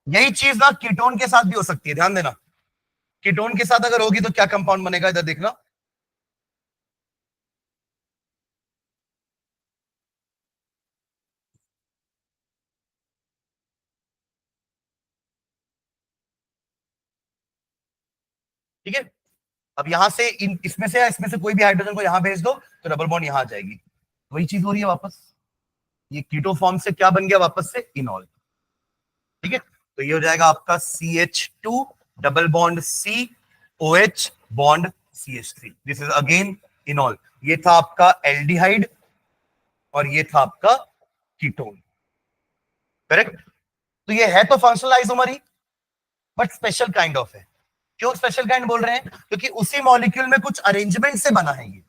यही चीज ना कीटोन के साथ भी हो सकती है, ध्यान देना, कीटोन के साथ अगर होगी तो क्या कंपाउंड बनेगा, इधर देखना, ठीक है। अब यहां से इसमें से या इसमें से कोई भी हाइड्रोजन को यहां भेज दो तो डबल बॉन्ड यहां आ जाएगी, वही चीज हो रही है वापस, ये कीटो फॉर्म से क्या बन गया वापस से, इनॉल। ठीक है, तो ये हो जाएगा आपका CH2 double bond COH bond CH3, this is again इनॉल। ये था आपका एल्डिहाइड और ये था आपका कीटोन, करेक्ट। तो ये है तो functional isomer he, but special kind of है। क्यों स्पेशल काइंड बोल रहे हैं, क्योंकि उसी मॉलिक्यूल में कुछ अरेंजमेंट से बना है ये,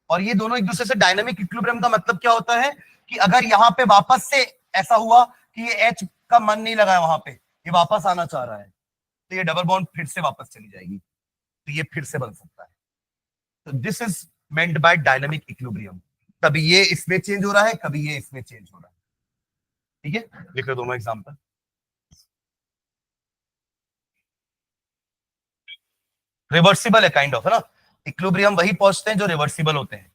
और ये दोनों एक दूसरे से डायनामिक इक्विलिब्रियम का मतलब क्या होता है कि अगर यहां पे वापस से ऐसा हुआ कि ये H का मन नहीं लगा है वहां पे, ये वापस आना चाह रहा है, तो ये डबल बॉन्ड फिर से वापस चली जाएगी, तो ये फिर से बन सकता है। तो this is meant by dynamic equilibrium, कभी ये इसमें चेंज हो रहा है, कभी ये इसमें चेंज हो रहा है। ठीक है, लिख लो दोनों एग्जांपल। रिवर्सिबल है काइंड ऑफ, है ना, इक्विलिब्रियम वही पहुंचते हैं जो रिवर्सिबल होते हैं,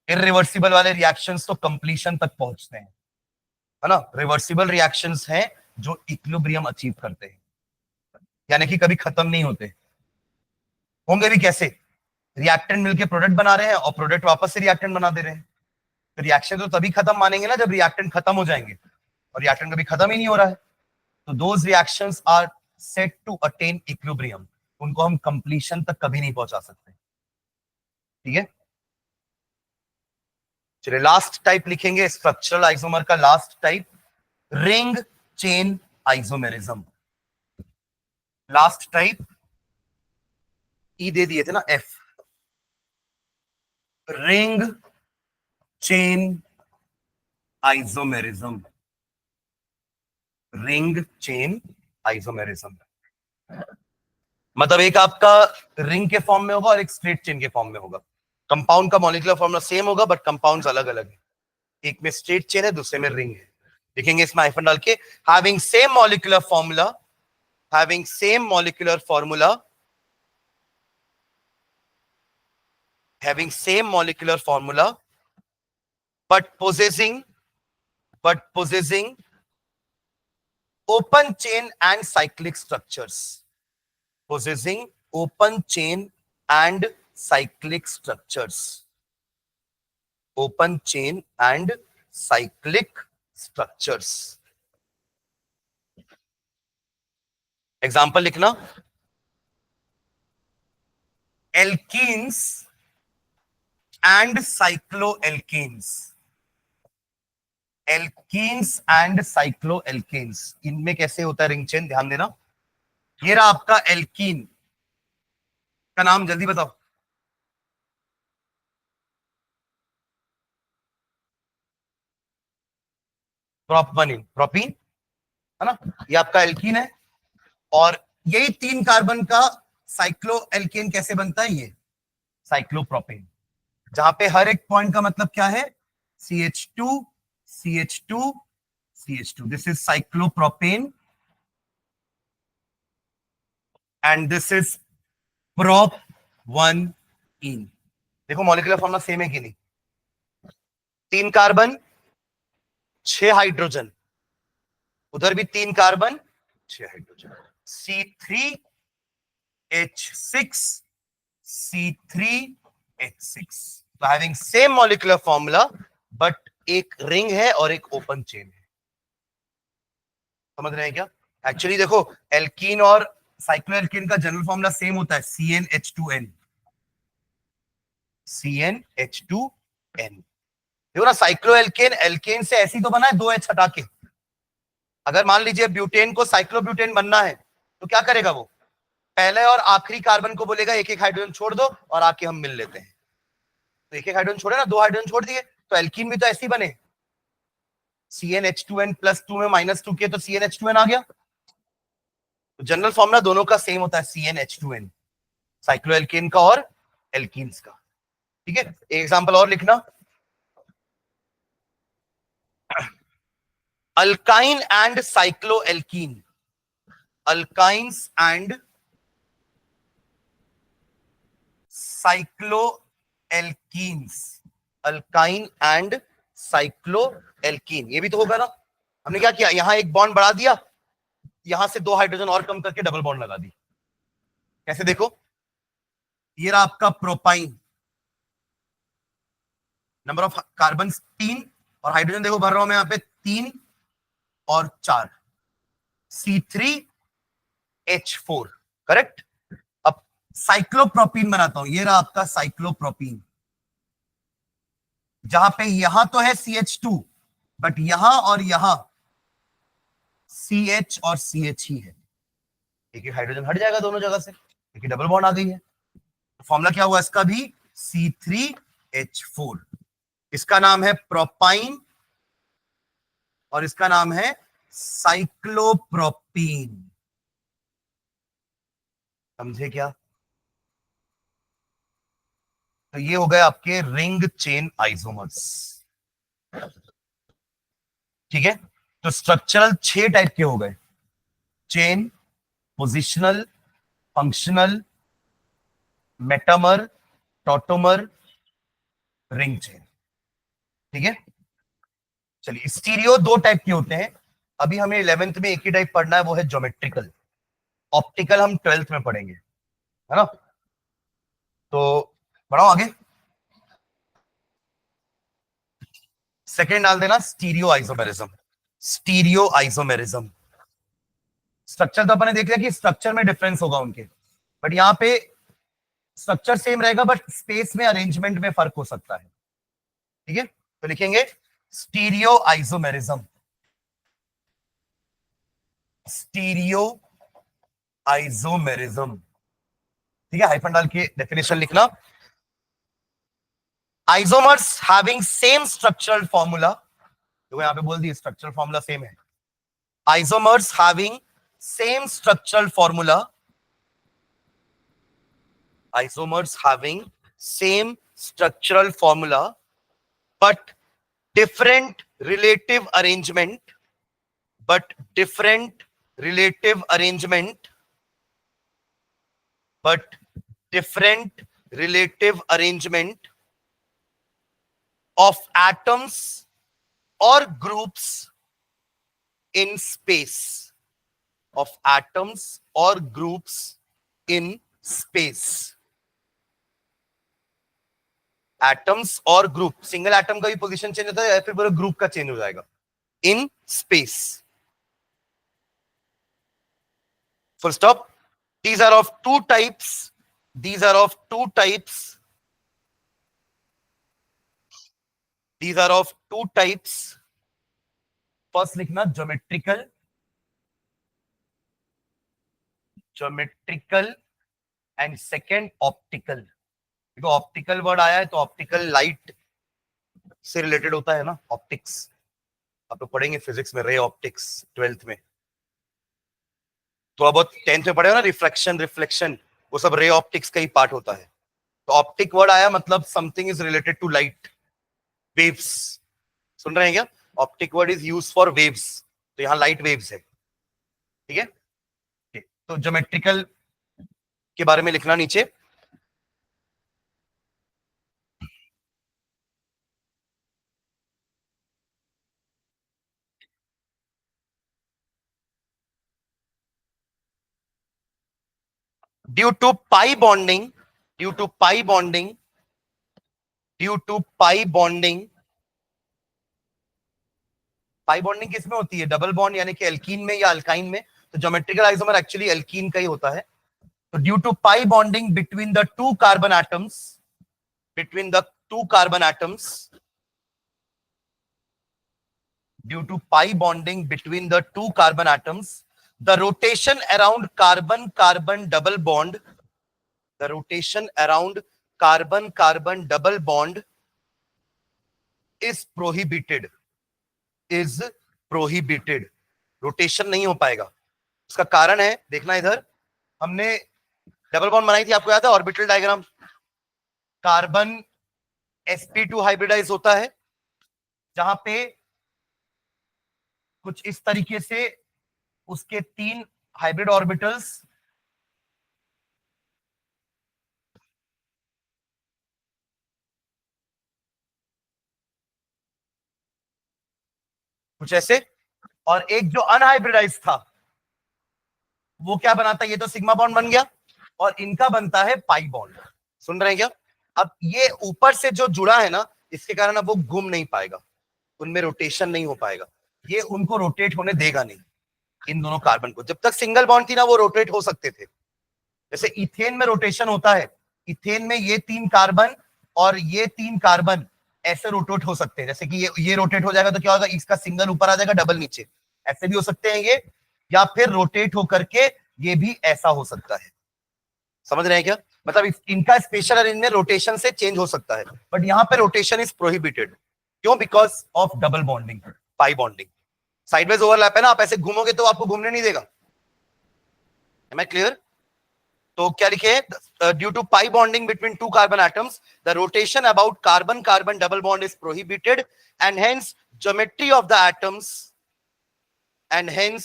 इरिवर्सिबल वाले रिएक्शंस तो कंप्लीशन तक पहुंचते हैं, है ना। रिवर्सिबल रिएक्शंस हैं जो इक्विलिब्रियम अचीव करते हैं, यानी कि कभी खत्म नहीं होते। होंगे भी कैसे, रिएक्टेंट मिलके प्रोडक्ट बना रहे हैं और प्रोडक्ट वापस से रिएक्टेंट बना दे रहे हैं, तो रिएक्शन तो तभी खत्म मानेंगे ना जब रिएक्टेंट खत्म हो जाएंगे, और रिएक्टेंट कभी खत्म ही नहीं हो रहा है, तो those reactions are set to attain equilibrium, उनको हम कंप्लीशन तक कभी नहीं पहुंचा सकते। ठीक है, चलिए लास्ट टाइप लिखेंगे स्ट्रक्चरल आइसोमर का, last type ring chain isomerism. Last type E दे दिए थे ना, F, ring chain isomerism, ring chain isomerism, मतलब एक आपका रिंग के फॉर्म में होगा और एक स्ट्रेट चेन के फॉर्म में होगा। कंपाउंड का मॉलिक्यूलर फॉर्मूला सेम होगा बट कंपाउंड्स अलग अलग है, एक में स्ट्रेट चेन है दूसरे में रिंग है। देखेंगे इसमें हाइफन डाल के, having same molecular formula, having same molecular formula having same molecular formula but possessing open chain and cyclic structures. Possessing open chain and cyclic structures. Open chain and cyclic structures. Example लिखना. Alkenes and cycloalkenes. Alkenes and cycloalkenes. इनमें कैसे होता है ring chain, ध्यान देना. ये रहा आपका एल्कीन का नाम, जल्दी बताओ. प्रोपीन, प्रोपीन है ना, ये आपका एल्कीन है. और यही 3 कार्बन का साइक्लोएल्केन कैसे बनता है, ये साइक्लोप्रोपेन, जहां पे हर एक पॉइंट का मतलब क्या है, CH2 CH2 CH2. This is cyclopropane and this is प्रोप1 इन. देखो मॉलिक्यूलर फॉर्मूला सेम है कि नहीं. 3 कार्बन 6 हाइड्रोजन, उधर भी 3 कार्बन 6 हाइड्रोजन. C3H6 C3H6. तो having same molecular formula but एक रिंग है और एक ओपन चेन है. समझ रहे हैं क्या? एक्चुअली देखो एल्कीन और साइक्लोएल्केन का जनरल फॉर्मूला सेम होता है, CnH2n. CnH2n. देखो ना, साइक्लोएल्केन एल्केन से ऐसी तो बना है 2 H हटा के. अगर मान लीजिए ब्यूटेन को साइक्लोब्यूटेन बनना है तो क्या करेगा वो, पहले और आखिरी कार्बन को बोलेगा एक एक हाइड्रोजन छोड़ दो और आके हम मिल लेते हैं. तो एक एक हाइड्रोजन छोड़े ना, 2 हाइड्रोजन छोड़ दिए, तो एल्कीन भी तो ऐसे ही बने. CnH2n +2 में -2 किए तो CnH2n आ गया. तो जनरल फॉर्मूला दोनों का सेम होता है, CnH2n, साइक्लोएल्केन का और एल्कीन्स का. ठीक है, एक एग्जांपल और लिखना. Alkyne and cycloalkene. Alkynes and cycloalkenes. Alkyne and cycloalkene, ये भी तो होगा ना. हमने क्या किया, यहां एक बॉन्ड बढ़ा दिया, यहां से 2 हाइड्रोजन और कम करके डबल बॉन्ड लगा दी. कैसे, देखो ये रहा आपका प्रोपाइन, नंबर ऑफ कार्बन 3 और हाइड्रोजन देखो भर रहा हूं मैं यहां पे 3 और 4, C3H4. करेक्ट. अब साइक्लोप्रोपीन बनाता हूं, ये रहा आपका साइक्लोप्रोपीन, जहां पे यहां तो है CH2 बट यहां और यहां CH और CH ही है. एक एक हाइड्रोजन हट जाएगा दोनों जगह से, एक डबल बॉन्ड आ गई है. तो फॉर्मूला क्या हुआ इसका भी, C3H4. इसका नाम है प्रोपाइन और इसका नाम है साइक्लोप्रोपीन. समझे क्या? तो ये हो गए आपके रिंग चेन आइसोमर्स. ठीक है, तो स्ट्रक्चरल 6 टाइप के हो गए, chain, positional, functional, metamer, tautomer, ring chain. ठीक है, चलिए स्टीरियो 2 टाइप के होते हैं. अभी हमें 11th में एक ही टाइप पढ़ना है, वो है ज्योमेट्रिकल. ऑप्टिकल हम 12th में पढ़ेंगे, है ना. तो बढ़ाओ आगे. सेकेंड डाल देना, stereo isomerism. Stereo isomerism. Structure तो अपने देख लिया कि स्ट्रक्चर में डिफरेंस होगा उनके, बट यहां पे स्ट्रक्चर सेम रहेगा बट स्पेस में अरेंजमेंट में फर्क हो सकता है. ठीक है, तो लिखेंगे स्टीरियो आइसोमेरिज्म. Stereo isomerism. ठीक है, हाइफन डाल के डेफिनेशन लिखना. Isomers having same structural formula, तो यहां पे बोल दी स्ट्रक्चरल फॉर्मूला सेम है. Isomers having same structural formula. Isomers having same structural formula but different relative arrangement, but different relative arrangement, but different relative arrangement of atoms or groups in space, of atoms or groups in space. Atoms और group, single atom का भी position change होता है या फिर पूरे group का change हो जाएगा in space. Full stop. These are of two types. These are of two types. These are of two types. First लिखना geometrical, geometrical and second optical. देखो ऑप्टिकल वर्ड आया है तो ऑप्टिकल लाइट से related होता है ना, ऑप्टिक्स. आप लोग पढ़ेंगे फिजिक्स में रे ऑप्टिक्स 12th में, थोड़ा बहुत 10th में पढ़े हो ना, रिफ्रैक्शन रिफ्लेक्शन, वो सब रे ऑप्टिक्स का ही पार्ट होता है. तो ऑप्टिक वर्ड आया मतलब something is related to light waves. सुन रहे हैं क्या? Optic word is use for waves, तो यहां लाइट वेव्स है. ठीक है. तो ज्योमेट्रिकल के बारे में लिखना नीचे. Due to pi bonding, due to pi bonding, due to pi bonding. Pi bonding किसमें होती है? डबल बॉन्ड यानी कि एल्कीन में या अल्काइन में. तो ज्योमेट्रिकल आइसोमर एक्चुअली एल्कीन का ही होता है. तो due to pi bonding between the two carbon atoms, between the two carbon atoms, due to pi bonding between the two carbon atoms, the rotation around carbon carbon double bond, the rotation around carbon carbon double bond is prohibited, is prohibited. Rotation नहीं हो पाएगा. उसका कारण है, देखना इधर, हमने double bond बनाई थी, आपको याद है orbital diagram. Carbon sp2 hybridise होता है जहां पे कुछ इस तरीके से उसके 3 हाइब्रिड ऑर्बिटल्स, कुछ ऐसे, और एक जो अनहाइब्रिडाइज था वो क्या बनाता है? ये तो सिग्मा बॉन्ड बन गया और इनका बनता है पाई बॉन्ड. सुन रहे हैं क्या? अब ये ऊपर से जो जुड़ा है ना, इसके कारण अब वो घूम नहीं पाएगा, उनमें रोटेशन नहीं हो पाएगा, ये उनको रोटेट होने देगा नहीं. इन दोनों कार्बन को, जब तक सिंगल बॉन्ड थी ना वो रोटेट हो सकते थे. जैसे इथेन में रोटेशन होता है, इथेन में ये 3 कार्बन और ये 3 कार्बन ऐसे रोटेट हो सकते हैं. जैसे कि ये रोटेट हो जाएगा तो क्या होगा? इसका सिंगल ऊपर आ जाएगा, डबल नीचे. ऐसे भी हो सकते हैं ये, या फिर रोटेट होकर के ये भी ऐसा हो सकता है. समझ रहे हैं क्या? मतलब इनका स्पेशल अरेंजमेंट रोटेशन से चेंज हो सकता है, बट यहां पे रोटेशन इज प्रोहिबिटेड. क्यों? Because of double bonding, pi bonding. Sideways overlap है ना, आप ऐसे घूमोगे तो आपको घूमने नहीं देगा. Am I clear? तो क्या लिखे? Due to pi bonding between two carbon atoms, the rotation about carbon carbon double bond is prohibited and hence geometry of the atoms, and hence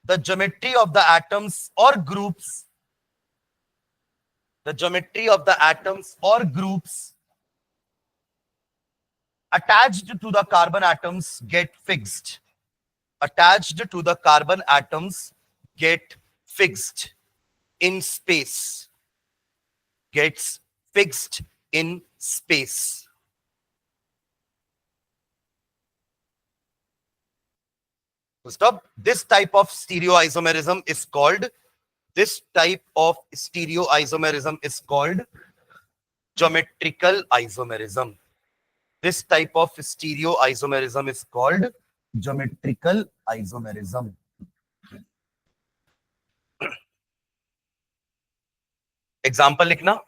the geometry of the atoms or groups, the geometry of the atoms or groups attached to the carbon atoms get fixed, attached to the carbon atoms get fixed in space, gets fixed in space. Stop. This type of stereoisomerism is called, this type of stereoisomerism is called geometrical isomerism. This type of stereoisomerism is called geometrical isomerism. Example लिखना.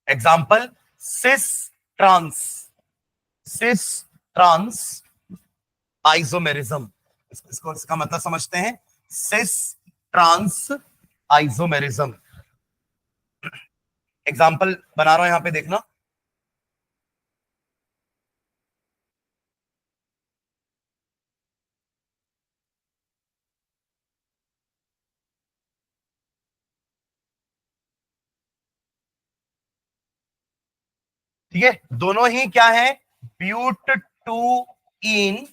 Example cis trans, cis trans isomerism. इसको, इसका मतलब समझते हैं. सिस trans isomerism. Example बना रहा हूं यहां पे, देखना. ठीक है, दोनों ही क्या है, ब्यूट टू इन,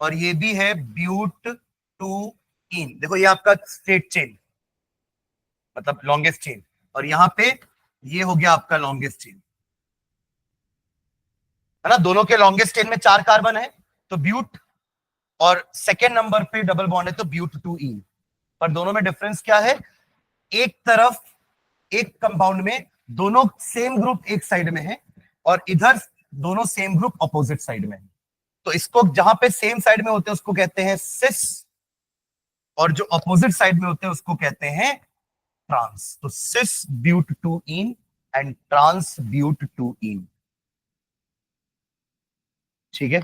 और ये भी है ब्यूट टू इन। देखो ये आपका स्ट्रेट चेन, मतलब लॉन्गेस्ट चेन, और यहां पे ये हो गया आपका लॉन्गेस्ट चेन, है ना। दोनों के लॉन्गेस्ट चेन में 4 कार्बन है तो ब्यूट, और सेकेंड नंबर पे डबल बॉन्ड है तो ब्यूट टू इन। पर दोनों में डिफरेंस क्या है, एक तरफ एक कंपाउंड में दोनों सेम ग्रुप एक साइड में है, और इधर दोनों सेम ग्रुप अपोजिट साइड में है। तो इसको जहां पे सेम साइड में होते हैं उसको कहते हैं सिस, और जो अपोजिट साइड में होते हैं उसको कहते हैं ट्रांस। तो cis but two ene and trans but two ene. ठीक है,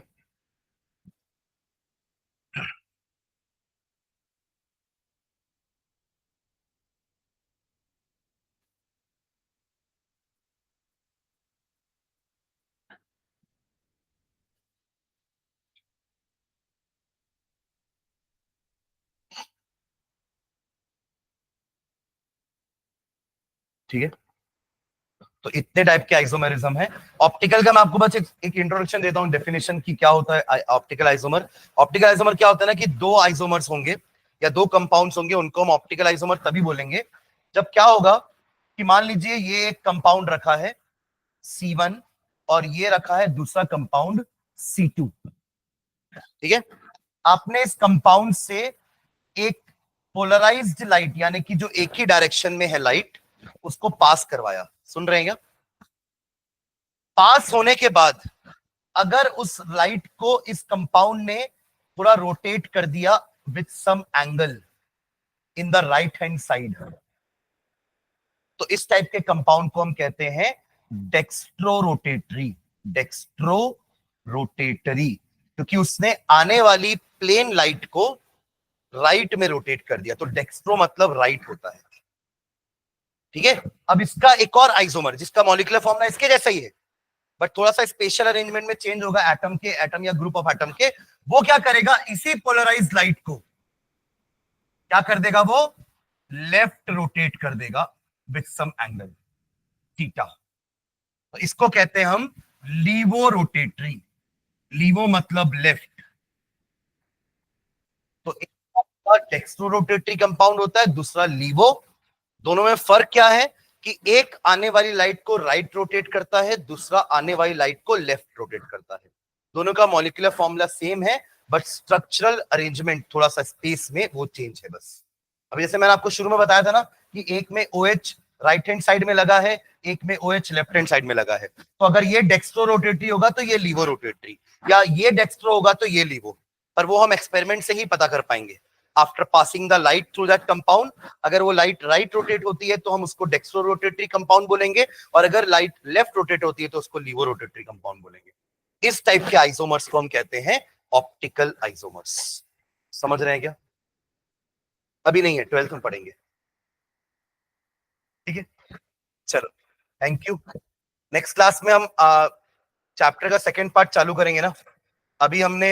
ठीक है। तो इतने टाइप के आइसोमेरिज्म है। ऑप्टिकल का मैं आपको बस एक इंट्रोडक्शन देता हूं, डेफिनेशन की क्या होता है ऑप्टिकल आइसोमर। ऑप्टिकल आइसोमर क्या होता है ना, कि दो आइसोमर्स होंगे या दो कंपाउंड्स होंगे, उनको हम ऑप्टिकल आइसोमर तभी बोलेंगे जब क्या होगा कि मान लीजिए ये एक कंपाउंड रखा है C1 और ये रखा है दूसरा कंपाउंड C2। ठीक है, आपने इस कंपाउंड से एक पोलराइज्ड लाइट, यानी कि जो एक ही डायरेक्शन में है लाइट, उसको पास करवाया। सुन रहे हैं क्या? पास होने के बाद अगर उस लाइट को इस कंपाउंड ने थोड़ा रोटेट कर दिया with some angle in the right hand side, तो इस टाइप के कंपाउंड को हम कहते हैं डेक्स्ट्रो रोटेटरी। डेक्स्ट्रो रोटेटरी, क्योंकि उसने आने वाली प्लेन लाइट को राइट में रोटेट कर दिया, तो डेक्स्ट्रो मतलब राइट होता है। ठीक है, अब इसका एक और आइसोमर जिसका मॉलिक्यूलर फॉर्मूला इसके जैसा ही है, बट थोड़ा सा स्पेशल अरेंजमेंट में चेंज होगा एटम के, एटम या ग्रुप ऑफ एटम के। वो क्या करेगा, इसी पोलराइज्ड लाइट को क्या कर देगा, वो लेफ्ट रोटेट कर देगा विथ सम एंगल थीटा। तो इसको कहते हैं हम लीवो रोटेटरी। लीवो मतलब लेफ्ट। तो एक डेक्स्ट्रो रोटेटरी कंपाउंड होता है, दूसरा लीवो। दोनों में फर्क क्या है कि एक आने वाली लाइट को राइट रोटेट करता है, दूसरा आने वाली लाइट को लेफ्ट रोटेट करता है। दोनों का मॉलिक्यूलर फॉर्मूला सेम है, बट स्ट्रक्चरल अरेंजमेंट थोड़ा सा स्पेस में वो चेंज है बस। अब जैसे मैंने आपको शुरू में बताया था ना कि एक में OH राइट हैंड साइड में लगा है, एक में OH लेफ्ट हैंड साइड में लगा है, तो अगर ये डेक्स्ट्रो रोटेटरी होगा तो ये लीवो रोटेटरी, या ये डेक्स्ट्रो होगा तो ये लीवो। पर वो हम एक्सपेरिमेंट से ही पता कर पाएंगे after passing the light through that compound. अगर वो लाइट राइट रोटेट होती है तो हम उसको डेक्स्ट्रो रोटेटरी कंपाउंड बोलेंगे, और अगर लाइट लेफ्ट रोटेट होती है तो उसको लीवो रोटेटरी कंपाउंड बोलेंगे। इस टाइप के आइसोमर्स को हम कहते हैं ऑप्टिकल आइसोमर्स। समझ रहे हैं क्या? अभी नहीं है, 12th में पढ़ेंगे। ठीक है, चलो, थैंक यू। नेक्स्ट क्लास में हम चैप्टर का सेकंड पार्ट चालू करेंगे ना। अभी हमने